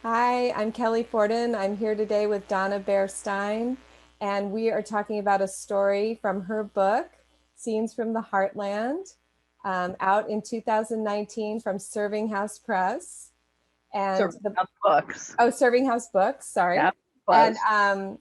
Hi, I'm Kelly Fordon. I'm here today with Donna Baier Stein, and we are talking about a story from her book, Scenes from the Heartland, out in 2019 from Serving House Press. And Serving up books. Serving House Books, sorry. Yeah, And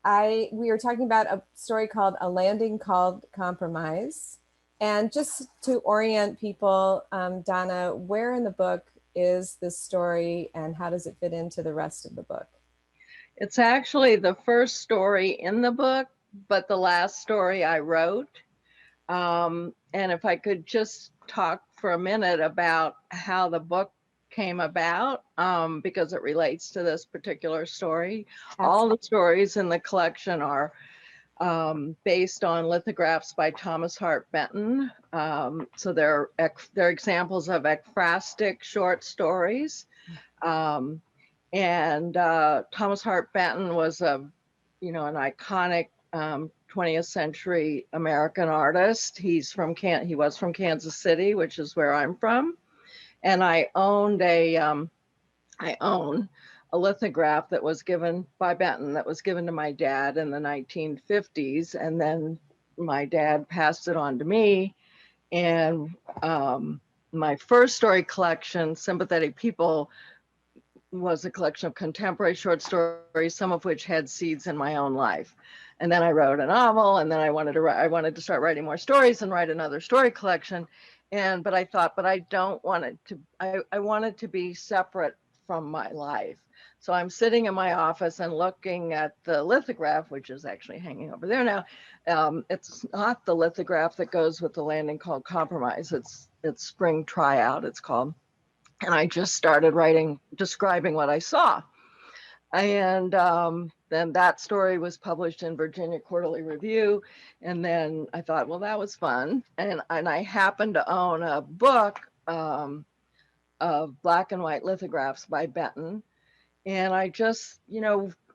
was. we were talking about a story called A Landing Called Compromise. And just to orient people, Donna, where in the book is this story and how does it fit into the rest of the book? It's actually the first story in the book, but the last story I wrote. And if I could just talk for a minute about how the book came about, because it relates to this particular story. All the Absolutely. stories in the collection are based on lithographs by Thomas Hart Benton. So they're examples of ekphrastic short stories. Um, and Thomas Hart Benton was an iconic 20th century American artist. He was from Kansas City, which is where I'm from, and I own a lithograph that was given by Benton that was given to my dad in the 1950s, and then my dad passed it on to me. And my first story collection, Sympathetic People, was a collection of contemporary short stories, some of which had seeds in my own life. And then I wrote a novel, and then I wanted to start writing more stories and write another story collection. But I thought, but I don't want it to. I want it to be separate from my life. So I'm sitting in my office and looking at the lithograph, which is actually hanging over there now. It's not the lithograph that goes with the landing called Compromise. It's Spring Tryout, it's called. And I just started writing, describing what I saw. And then that story was published in Virginia Quarterly Review. And then I thought, well, that was fun. And I happened to own a book of black and white lithographs by Benton. And I just,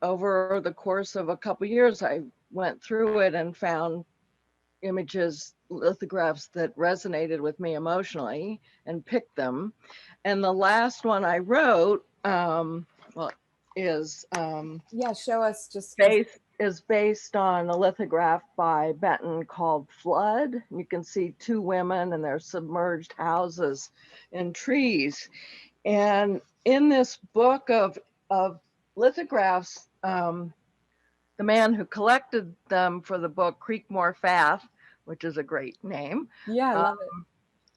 over the course of a couple of years, I went through it and found images, lithographs that resonated with me emotionally and picked them. And the last one I wrote, well, is Yeah, show us just because. based on a lithograph by Benton called Flood. You can see two women and their submerged houses and trees. And in this book of lithographs, the man who collected them for the book, Creekmore Fath, which is a great name, Yeah, I uh, love it.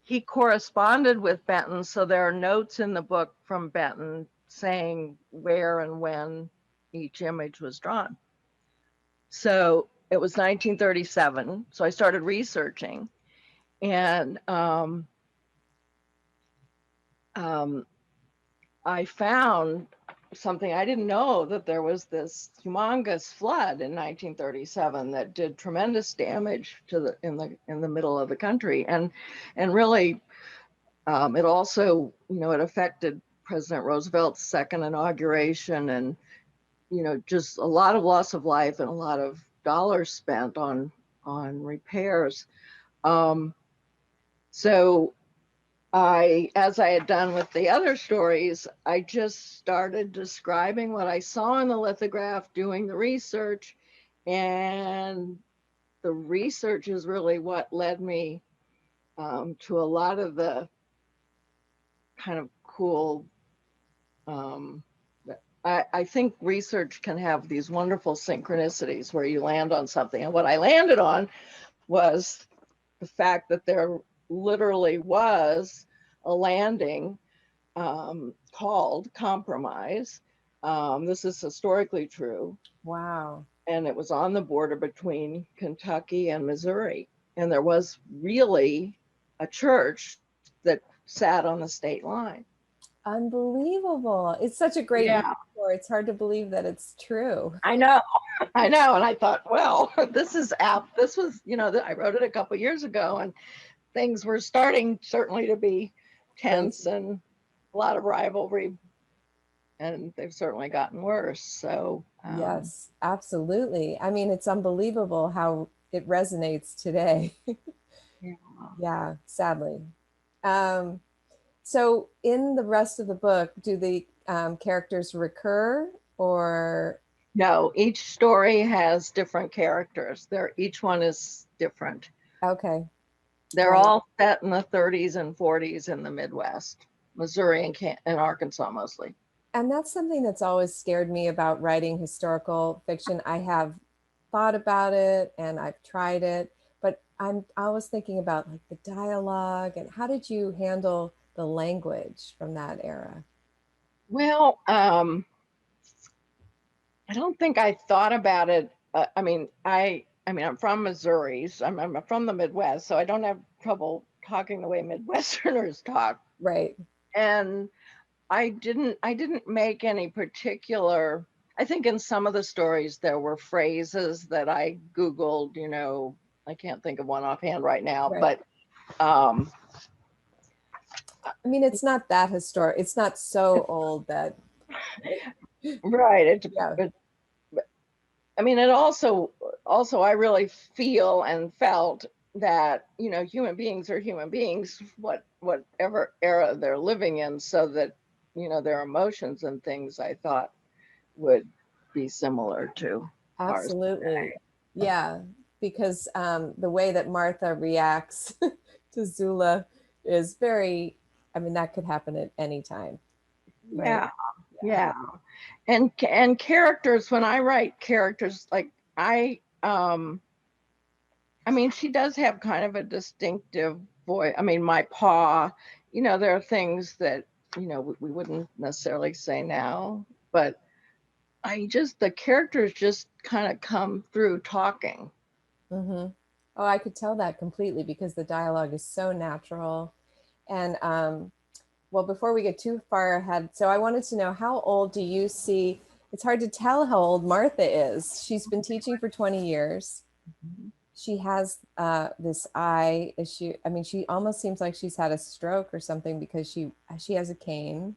he corresponded with Benton. So there are notes in the book from Benton saying where and when each image was drawn. So it was 1937. So I started researching, and um, I found something. I didn't know that there was this humongous flood in 1937 that did tremendous damage to the middle of the country, and really it also, it affected President Roosevelt's second inauguration, and just a lot of loss of life and a lot of dollars spent on repairs. Um, so as I had done with the other stories, I just started describing what I saw in the lithograph, doing the research, and the research is really what led me to a lot of the kind of cool. Um, I think research can have these wonderful synchronicities where you land on something. And what I landed on was the fact that there literally was a landing called Compromise. This is historically true. Wow. And it was on the border between Kentucky and Missouri. And there was really a church that sat on the state line. Unbelievable. It's such a great Yeah, metaphor. It's hard to believe that it's true. I know. I know. And I thought, well, this is apt. This was, I wrote it a couple years ago, and things were starting certainly to be tense Crazy. and a lot of rivalry, and they've certainly gotten worse. So, Yes, absolutely. I mean, it's unbelievable how it resonates today. yeah. Yeah, sadly. Um, So in the rest of the book, do the characters recur or? No, each story has different characters. Each one is different. Okay, They're right. all set in the 30s and 40s in the Midwest, Missouri and Arkansas mostly. And that's something that's always scared me about writing historical fiction. I have thought about it and I've tried it, but I'm always thinking about like the dialogue and how did you handle the language from that era? Well, I don't think I thought about it. I mean, I'm from Missouri, so I'm from the Midwest, so I don't have trouble talking the way Midwesterners talk. Right, And I didn't make any particular. I think in some of the stories there were phrases that I Googled, I can't think of one offhand right now, right. but um, I mean, it's not that historic. It's not so old that, right. yeah, I mean, it also I really feel and felt that, human beings are human beings, whatever era they're living in, so that, their emotions and things I thought would be similar to ours absolutely. today. Yeah, because the way that Martha reacts to Zula is very, I mean, that could happen at any time, right? Yeah, Yeah. yeah. And characters, when I write characters, like I mean, she does have kind of a distinctive voice. I mean, my paw, there are things that, we wouldn't necessarily say now, but the characters just kind of come through talking. Mm-hmm. Oh, I could tell that completely because the dialogue is so natural. And well, before we get too far ahead, so I wanted to know how old do you see? It's hard to tell how old Martha is. She's been teaching for 20 years. She has this eye issue. I mean, she almost seems like she's had a stroke or something because she has a cane.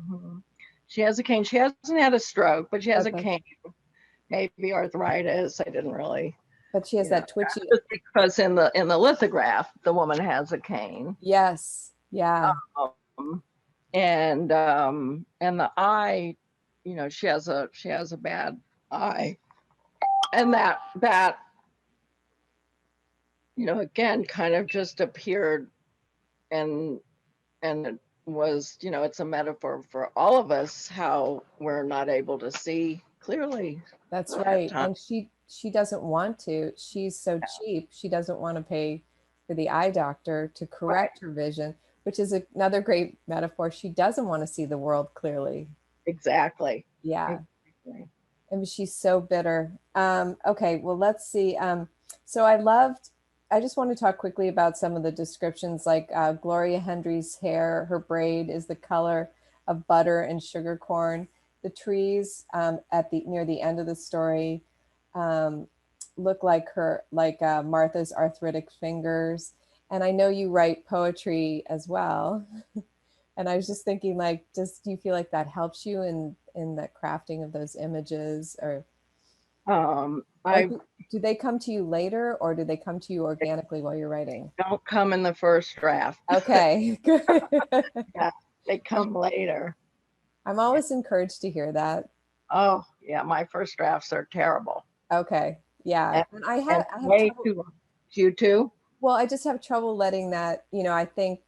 Mhm. She has a cane. She hasn't had a stroke, but she has a Okay, cane. Maybe arthritis. I didn't really, but she has you know, that twitchy. just because in the lithograph, the woman has a cane. Yes, yeah, Um, and the eye, she has a bad eye, and that again kind of just appeared, and it was, it's a metaphor for all of us, how we're not able to see clearly that's at right. times. And she doesn't want to. She's so cheap. She doesn't want to pay for the eye doctor to Right. correct her vision, which is another great metaphor. She doesn't want to see the world clearly. Exactly. Yeah. Exactly. And she's so bitter. Okay, well, let's see. So I just want to talk quickly about some of the descriptions, like Gloria Hendry's hair, her braid is the color of butter and sugar corn. The trees at the near the end of the story um, look like Martha's arthritic fingers. And I know you write poetry as well. And I was just thinking, like, do you feel like that helps you in the crafting of those images, or I do they come to you later, or do they come to you organically while you're writing? don't come in the first draft. Okay, good. Yeah, they come later. I'm Yeah. always encouraged to hear that. Oh, yeah, my first drafts are terrible. Okay, yeah, And, and and I have way trouble. too long. You too? Well, I just have trouble letting that. I think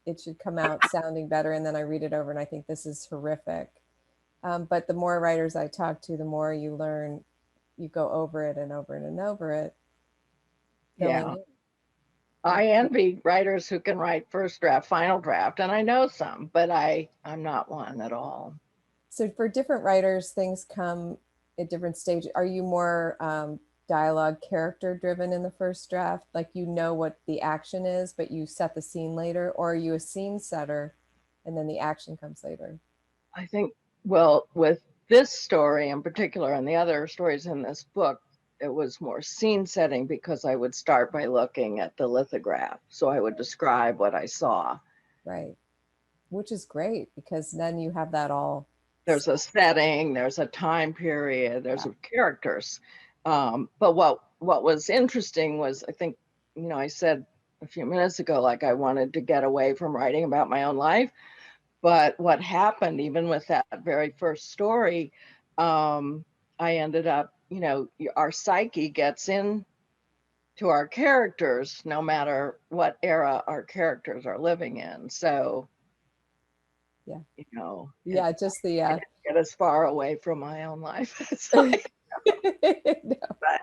it should come out sounding better, and then I read it over, and I think this is horrific. But the more writers I talk to, the more you learn. You go over it and over it and over it, filling Yeah. in. I envy writers who can write first draft, final draft, and I know some, but I'm not one at all. So for different writers, things come at different stages. Are you more dialogue character driven in the first draft? Like you know what the action is, but you set the scene later? Or are you a scene setter and then the action comes later? I think, well, with this story in particular and the other stories in this book, it was more scene setting because I would start by looking at the lithograph. So I would describe what I saw. Right. Which is great because then you have that all There's set. a setting, there's a time period, there's Yeah. characters. But what was interesting was, I think, I said a few minutes ago, like I wanted to get away from writing about my own life. But what happened, even with that very first story, I ended up, our psyche gets in to our characters, no matter what era our characters are living in. So, Yeah. it, Yeah. Just the, I didn't get as far away from my own life. No. But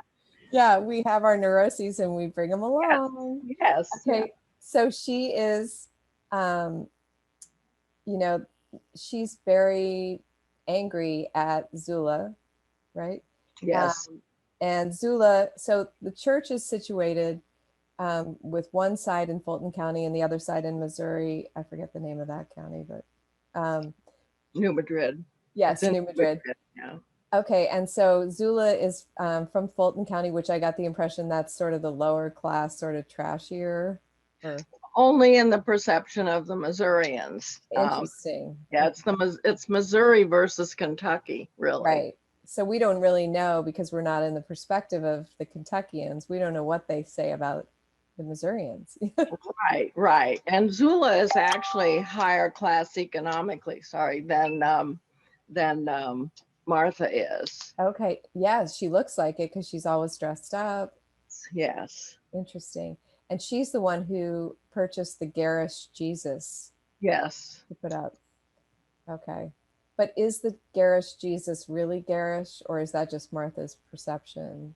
Yeah, we have our neuroses and we bring them yes, along. yes, yeah, Okay. So she is, um, you know, she's very angry at Zula, right? yes, And Zula, so the church is situated with one side in Fulton County and the other side in Missouri. I forget the name of that county, but New Madrid. It's yes, in New New Madrid. Madrid, yeah. Okay, and so Zula is from Fulton County, which I got the impression that's sort of the lower class, sort of trashier. Or Only in the perception of the Missourians. interesting. Yeah, it's Missouri versus Kentucky, really. Right. So we don't really know because we're not in the perspective of the Kentuckians. We don't know what they say about the Missourians. Right, right. And Zula is actually higher class economically, sorry, than Martha is. Okay. Yeah, she looks like it because she's always dressed up. Yes, Interesting. And she's the one who purchased the garish Jesus yes. to put up. Okay. But is the garish Jesus really garish, or is that just Martha's perception?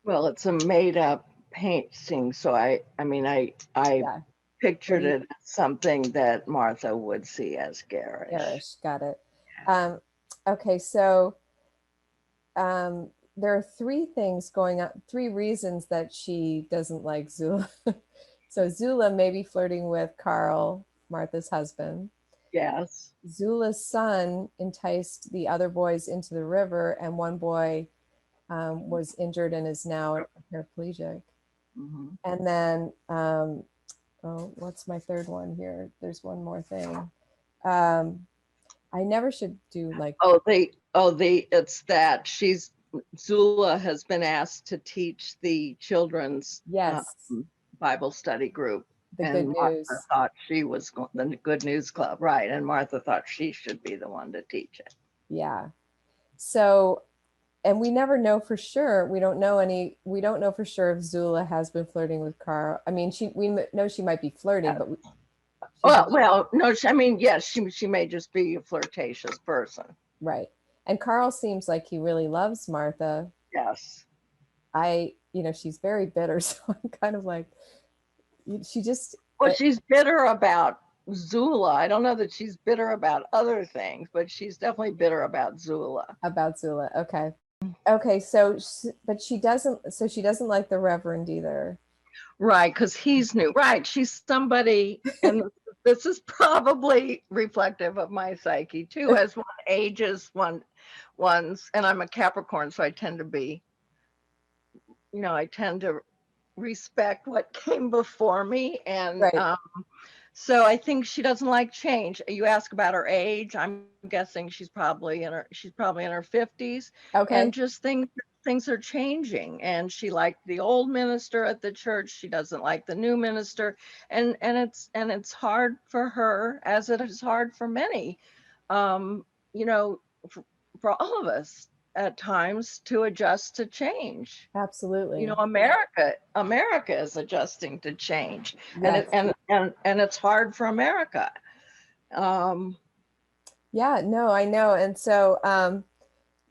Well, it's a made up painting, so I Yeah. What pictured do you it as something that Martha would see as garish. garish? Got it. Um, okay, so there are three things going on, three reasons that she doesn't like Zula. So Zula may be flirting with Carl, Martha's husband. Yes. Zula's son enticed the other boys into the river, and one boy was injured and is now paraplegic. Mhm. And then, oh, what's my third one here? There's one more thing. I never should do like, It's that Zula has been asked to teach the children's yes, Bible study group, the good and Martha news. thought she was the Good News Club, right? And Martha thought she should be the one to teach it. Yeah. So, and we never know for sure. We don't know for sure if Zula has been flirting with Carl. I mean, we know she might be flirting, but she's not, Well, no, yes, she may just be a flirtatious person. right. And Carl seems like he really loves Martha. Yes. She's very bitter. So I'm kind of like, she just, Well, she's bitter about Zula. I don't know that she's bitter about other things, but she's definitely bitter about Zula. about Zula. Okay. Okay. So, but she doesn't like the Reverend either. Right, because he's new. Right, she's somebody, and this is probably reflective of my psyche too. As one ages, one's, and I'm a Capricorn, so I tend to respect what came before me, and Right. so I think she doesn't like change. You ask about her age. I'm guessing she's probably in her 50s, and Okay. just things are changing. And she liked the old minister at the church. She doesn't like the new minister, and it's hard for her, as it is hard for many, um, you know, for, for all of us at times, to adjust to change. Absolutely. America is adjusting to change, and Yes. it's hard for America. um Yeah, no, I know. And so,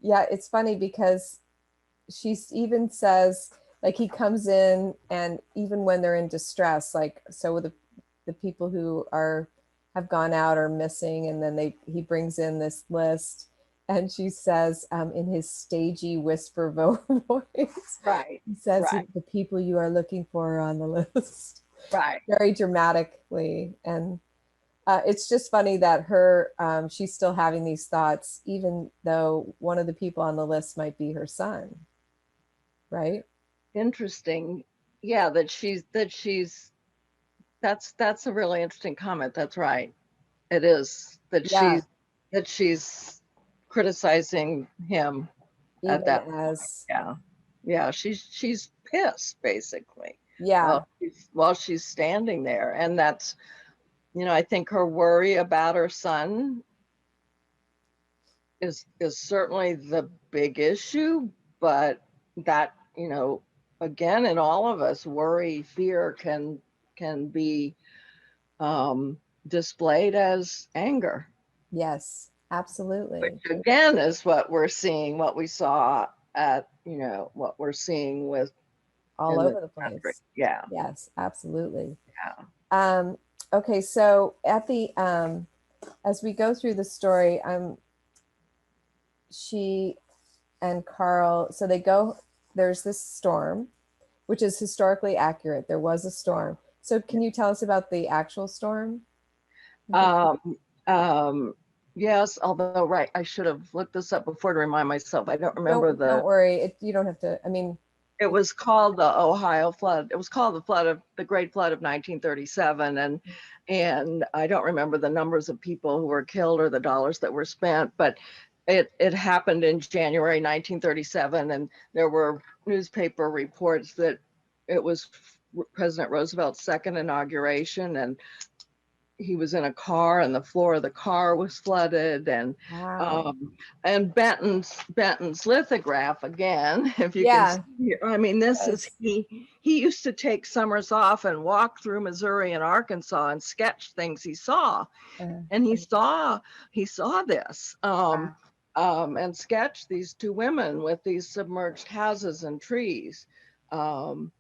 yeah, it's funny because she even says, like, he comes in, and even when they're in distress, like, so the people who have gone out are missing, and then he brings in this list, and she says, in his stagey whisper voice, right, he says, right, the people you are looking for are on the list, right. very dramatically. And it's just funny that she's still having these thoughts, even though one of the people on the list might be her son, right? Interesting. Yeah, that's a really interesting comment. That's right. It is that Yeah, she's criticizing him at even that point. as Yeah, yeah, she's pissed, basically, Yeah. while she's standing there. And that's, I think her worry about her son is certainly the big issue, but that, again, in all of us, worry, fear can be displayed as anger, Yes, which absolutely. again is what we're seeing, what we saw at, what we're seeing with All in this over the country. place. Yeah. Yes, absolutely. Yeah. Um, okay, so at the as we go through the story, she and Carl, so they go, there's this storm, which is historically accurate. There was a storm. So can you tell us about the actual storm? Um, um, yes, although, right, I should have looked this up before to remind myself. I don't remember Don't worry. You don't have to. I mean, it was called the Ohio flood. It was called the Great Flood of 1937. And I don't remember the numbers of people who were killed or the dollars that were spent, but it happened in January 1937. And there were newspaper reports that it was President Roosevelt's second inauguration, and he was in a car and the floor of the car was flooded. wow. And Benton's lithograph, again, if you can Yeah. see, I mean, this is, Yes. he used to take summers off and walk through Missouri and Arkansas and sketch things he saw. And he saw this, Wow. and sketched these two women with these submerged houses and trees, and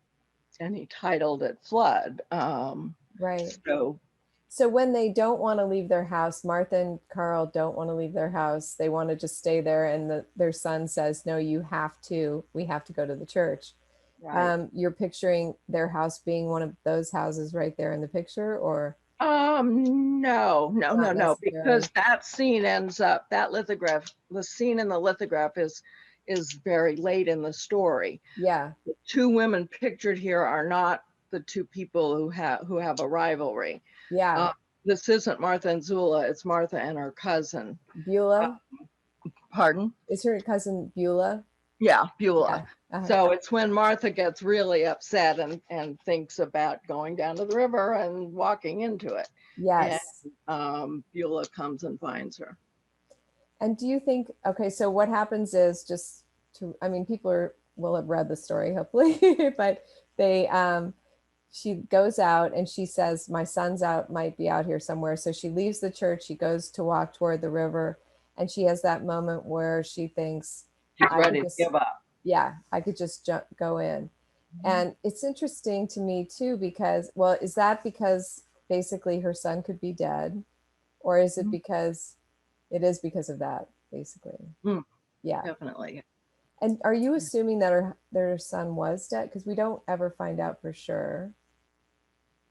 he titled it Flood. Right. So So when they don't want to leave their house, Martha and Carl don't want to leave their house. They want to just stay there. And their son says, no, we have to go to the church. right. You're picturing their house being one of those houses right there in the picture, or No, no, no, not no, necessarily? because that scene ends up, that lithograph, the scene in the lithograph is very late in the story. Yeah. The two women pictured here are not the two people who have a rivalry. Yeah. Uh, this isn't Martha and Zula, it's Martha and her cousin. Uh, Beulah. Pardon? Is her cousin Beulah? Yeah, Beulah. Yeah. Uh-huh. So it's when Martha gets really upset and thinks about going down to the river and walking into it. And Yes. Beulah comes and finds her. And do you think, okay, so what happens is just I mean, will have read the story, hopefully, but she goes out and she says, my son's out, might be out here somewhere. So she leaves the church, she goes to walk toward the river, and she has that moment where she thinks, She's I could ready to just, give up. yeah, I could just go in. Mhm. And it's interesting to me too, because, well, is that because basically her son could be dead? Or is it because it is because of that, basically? Mm, Yeah. definitely. And are you assuming that their son was dead? Because we don't ever find out for sure.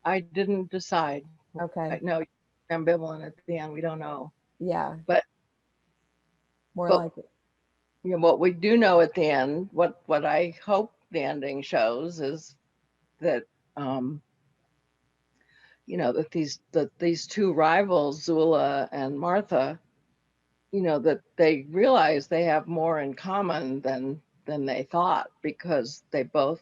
I didn't decide. Okay. No, ambivalent at the end. We don't know. Yeah. But More but like it. what we do know at the end, what I hope the ending shows is that um, that these two rivals, Zula and Martha, that they realize they have more in common than they thought, because they both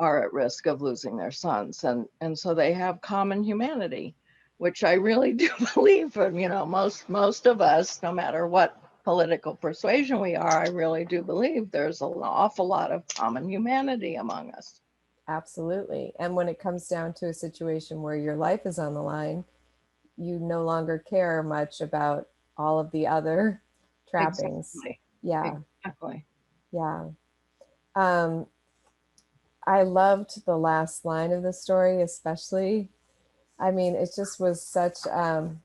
are at risk of losing their sons, and so they have common humanity, which I really do believe. And most of us, no matter what political persuasion we are, I really do believe there's an awful lot of common humanity among us. Absolutely. And when it comes down to a situation where your life is on the line, you no longer care much about all of the other trappings. Exactly. Yeah. Exactly. Yeah. Um, I loved the last line of the story, especially. I mean, it just was such, um,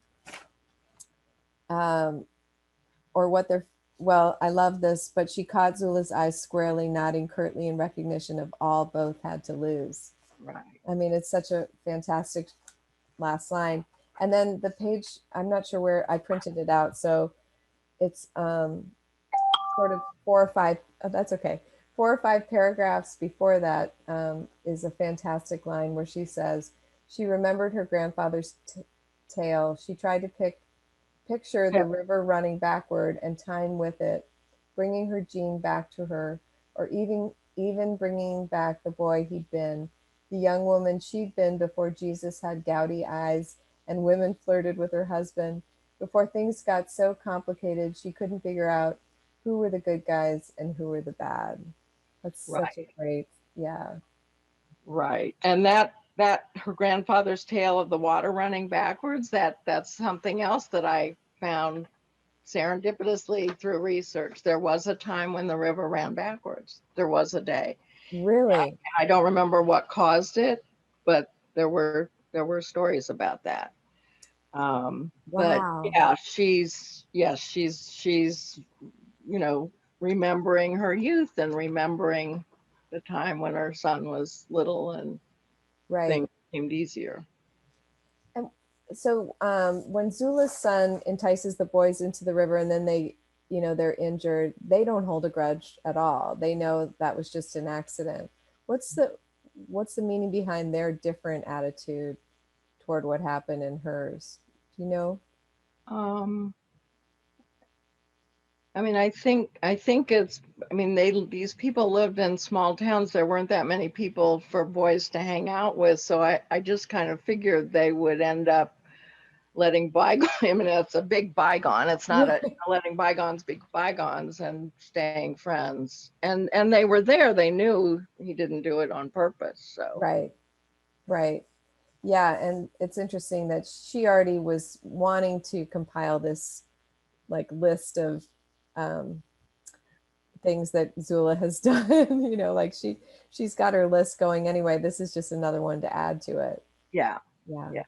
or what they're, well, I love this, but she caught Zula's eyes squarely, nodding curtly in recognition of all both had to lose. Right. I mean, it's such a fantastic last line. And then the page, I'm not sure where I printed it out. So it's sort of four or five, oh, that's okay. 4 or 5 paragraphs before that is a fantastic line where she says, she remembered her grandfather's tale. She tried to picture the river running backward and time with it, bringing her Jean back to her, or even bringing back the boy he'd been, the young woman she'd been before Jesus had gouty eyes and women flirted with her husband, before things got so complicated she couldn't figure out who were the good guys and who were the bad. That's such a Right. great, yeah. Right. And that her grandfather's tale of the water running backwards, that's something else that I found serendipitously through research. There was a time when the river ran backwards. There was a day. Really? I don't remember what caused it, but there were stories about that. But Wow. yeah, she's you know remembering her youth and remembering the time when her son was little and Right. things seemed easier. And so when Zula's son entices the boys into the river and then they, they're injured, they don't hold a grudge at all. They know that was just an accident. What's the what's the meaning behind their different attitude toward what happened in hers? Do you know? Um, I mean, I think it's. I mean, these people lived in small towns. There weren't that many people for boys to hang out with, so I just kind of figured they would end up letting bygone. I mean, it's a big bygone. It's not Yeah. a letting bygones be bygones and staying friends. And they were there. They knew he didn't do it on purpose. So Right. Right. Yeah, and it's interesting that she already was wanting to compile this like list of um things that Zula has done. Like she's got her list going anyway. This is just another one to add to it. yeah, Yeah. yeah.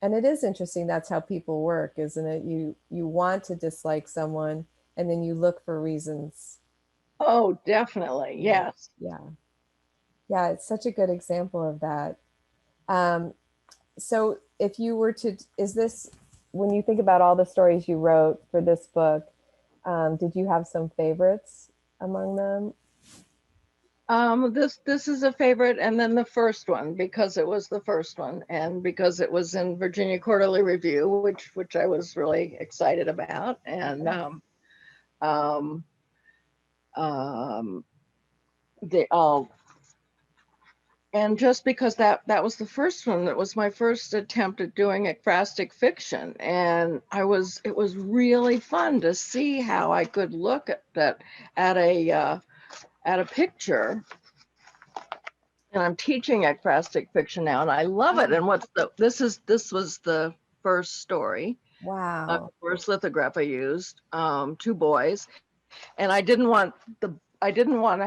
And it is interesting that's how people work, isn't it? You want to dislike someone and then you look for reasons. Oh, definitely. Yeah. Yes. Yeah. Yeah, it's such a good example of that. Um, so if you were to, is this, when you think about all the stories you wrote for this book, did you have some favorites among them? This is a favorite, and then the first one because it was the first one, and because it was in Virginia Quarterly Review, which I was really excited about, and um, um, the and just because that was the first one, that was my first attempt at doing ekphrastic fiction, and it was really fun to see how I could look at that at a picture. And I'm teaching ekphrastic fiction now, and I love it. Oh, And this was the first story, wow. the first lithograph I used, two boys, and I didn't want to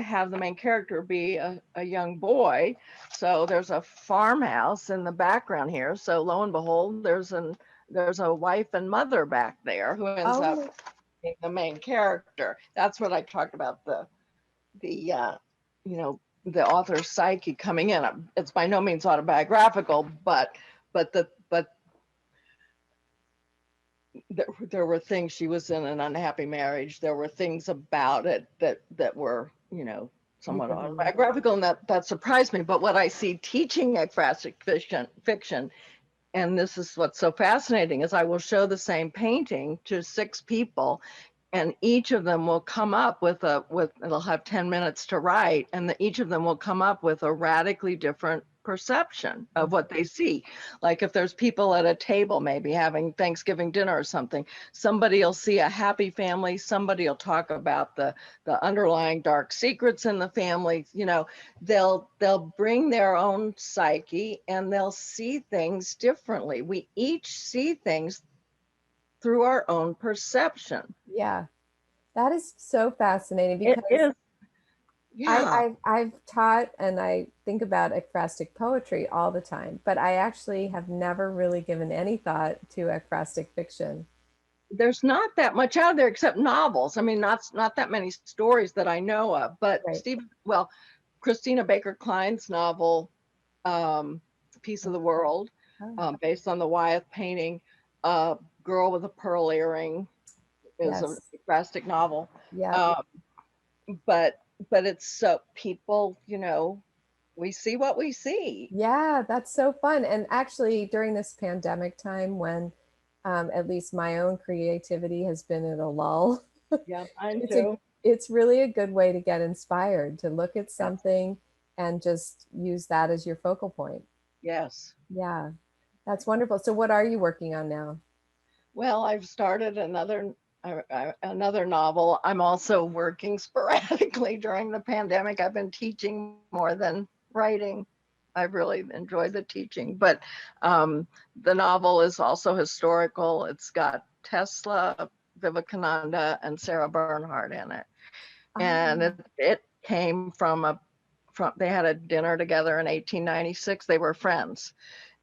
have the main character be a young boy. So there's a farmhouse in the background here. So lo and behold, there's a wife and mother back there who ends up Oh, being the main character. That's what I talked about, the you know the author's psyche coming in. It's by no means autobiographical, but there were things. She was in an unhappy marriage. There were things about it that were you somewhat could relate. autobiographical, and that surprised me. But what I see teaching ekphrastic fiction, and this is what's so fascinating, is I will show the same painting to six people, and each of them will come up with it'll have 10 minutes to write, and each of them will come up with a radically different perception of what they see. Like if there's people at a table maybe having Thanksgiving dinner or something, somebody will see a happy family, somebody will talk about the underlying dark secrets in the family. They'll bring their own psyche and they'll see things differently. We each see things through our own perception. Yeah, that is so fascinating It because is, yeah. I've taught and I think about ekphrastic poetry all the time, but I actually have never really given any thought to ekphrastic fiction. There's not that much out there except novels. I mean, not that many stories that I know of. But Right. Christina Baker Klein's novel, "Piece of the World," Oh, based on the Wyeth painting, "Girl with a Pearl Earring," is a yes. drastic novel. Yeah. Um, but it's so people, we see what we see. Yeah, that's so fun. And actually, during this pandemic time when at least my own creativity has been at a lull, Yeah, mine it's a too. it's really a good way to get inspired, to look at something and just use that as your focal point. Yes. Yeah, that's wonderful. So what are you working on now? Well, I've started another novel. I'm also working sporadically during the pandemic. I've been teaching more than writing. I've really enjoyed the teaching, but the novel is also historical. It's got Tesla, Vivekananda, and Sarah Bernhardt in it, and Oh, it came from they had a dinner together in 1896. They were friends,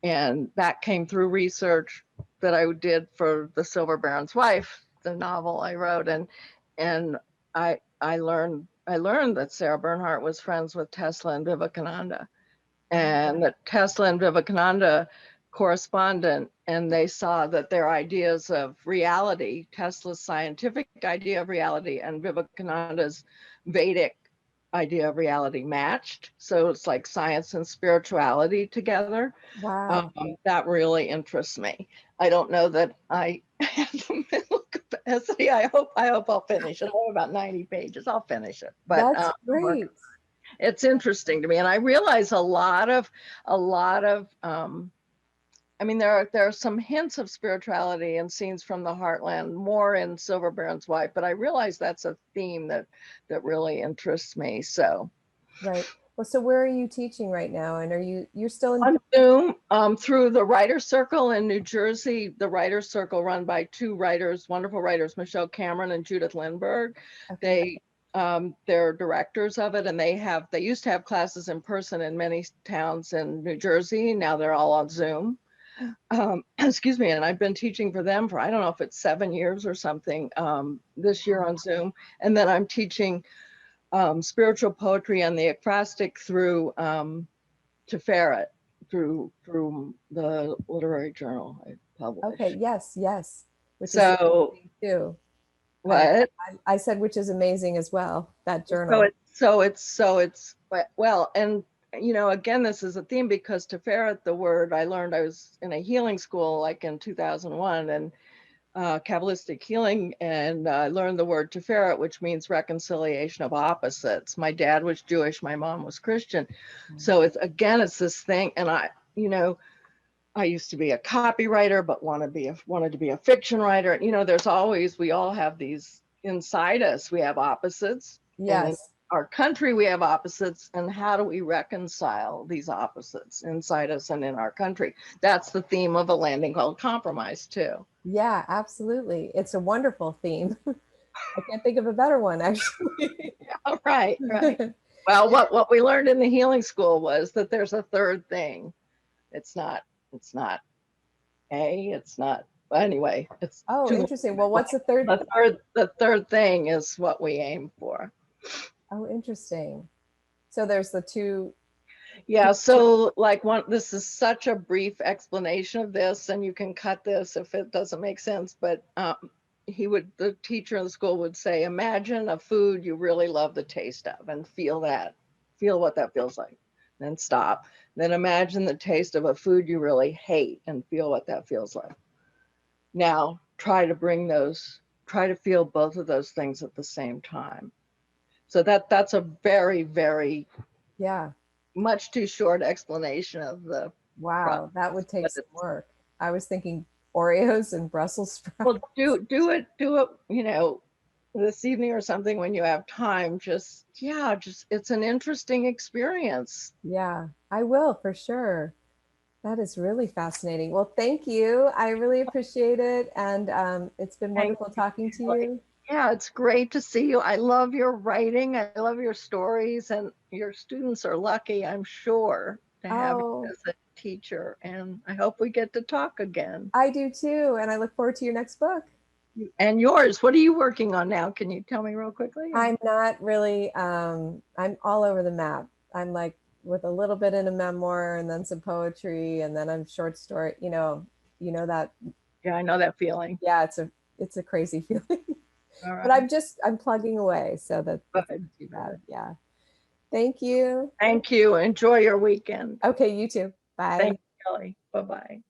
and that came through research that I did for The Silver Baron's Wife, the novel I wrote, and I learned that Sarah Bernhardt was friends with Tesla and Vivekananda, and that Tesla and Vivekananda correspondent, and they saw that their ideas of reality, Tesla's scientific idea of reality and Vivekananda's Vedic idea of reality, matched. So it's like science and spirituality together. wow. That really interests me. I don't know that I have the mental capacity. I hope I'll finish it. I have about 90 pages. I'll finish it. But That's great. it's interesting to me, and I realize a lot of I mean, there are some hints of spirituality and scenes from the Heartland, more in Silver Baron's Wife, but I realize that's a theme that really interests me. So Right. Well, so where are you teaching right now? And you're still in? on Zoom, through the Writers Circle in New Jersey, the Writers Circle run by two writers, wonderful writers, Michelle Cameron and Judith Lindberg. Okay. They're directors of it, and they used to have classes in person in many towns in New Jersey. Now they're all on Zoom. Excuse me, and I've been teaching for them for, I don't know if it's 7 years or something, this year on Zoom. And then I'm teaching spiritual poetry and the ekphrastic through Tiferet, through the literary journal I publish. Okay. Yes. Yes. Which is So amazing too. I, what? I said, which is amazing as well, that So journal. it's well, and again, this is a theme because Tiferet, the word I learned, I was in a healing school like in 2001, and Kabbalistic healing, and I learned the word Tiferet, which means reconciliation of opposites. My dad was Jewish, my mom was Christian, so it's this thing, and I used to be a copywriter, but wanted to be a fiction writer. We all have these inside us. We have opposites, and in Yes. our country we have opposites. And how do we reconcile these opposites inside us and in our country? That's the theme of A Landing Called Compromise too. Yeah, absolutely. It's a wonderful theme. I can't think of a better one, actually. All right, right. Well, what we learned in the healing school was that there's a third thing. It's not it's not, anyway, it's Oh, too interesting. Well, what's the third? the third thing is what we aim for. Oh, interesting. So there's the two. Yeah, so like this is such a brief explanation of this, and you can cut this if it doesn't make sense, but the teacher in the school would say, imagine a food you really love the taste of and feel what that feels like, then stop. Then imagine the taste of a food you really hate and feel what that feels like. Now try to feel both of those things at the same time. So that's a very, very Yeah. much too short explanation of the Wow, process. that would take But some work. I was thinking Oreos and Brussels sprouts. well, do it, this evening or something when you have time. Just it's an interesting experience. Yeah, I will for sure. That is really fascinating. Well, thank you. I really appreciate it. And it's been Thank wonderful talking to you. you. Yeah, it's great to see you. I love your writing. I love your stories, and your students are lucky, I'm sure, to have you Oh, as a teacher. And I hope we get to talk again. I do too. And I look forward to your next book. And yours, what are you working on now? Can you tell me real quickly? I'm not really, I'm all over the map. I'm like with a little bit in a memoir and then some poetry and then I'm short story, you know that, Yeah, I know that feeling. yeah, it's a crazy feeling. All But right. I'm plugging away, so that's not Good. too bad. Yeah. Thank you. Thank you. Enjoy your weekend. Okay, you too. Thank Bye. you, Kelly. Bye-bye.